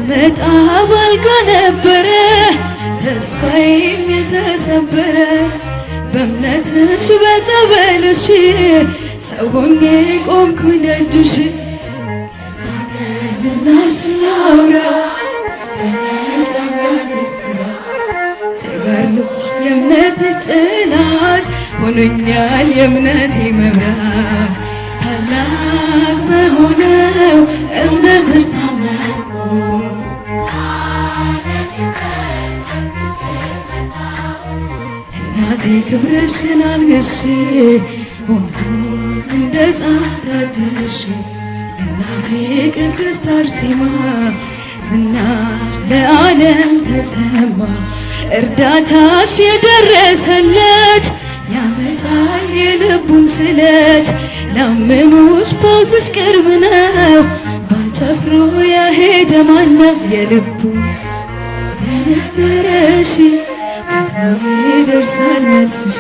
ስመጣ ባልጋ ነበረ ተስፋዬም የተሰበረ በእምነትሽ በጸበልሽ ሰው ሆኜ ቆምኩኝ ደጅሽ ዝናሽን ላውራ ተጋድሎሽ የእምነቴ ጽናት ሆኖኛል የእምነቴ መብራት ታላቅ በሆነው እምነትሽ ታመንኩ እናቴ ክብርሽን አልግሼ ሆንኩኝ እንደ ሕፃን ታድሼ እናቴ ቅድስት አርሴማ ዝናሽ ለዓለም ተሰማ እርዳታሽ የደረሰለት ያመጣል የልቡን ስለት ላመኑሽ ፈውስሽ ቅርብ ነው ባንቺ አፍሮ የሄደ ማነው የልቡ የነበረሽ ፈጥኖ ይደርሳል መልስሽ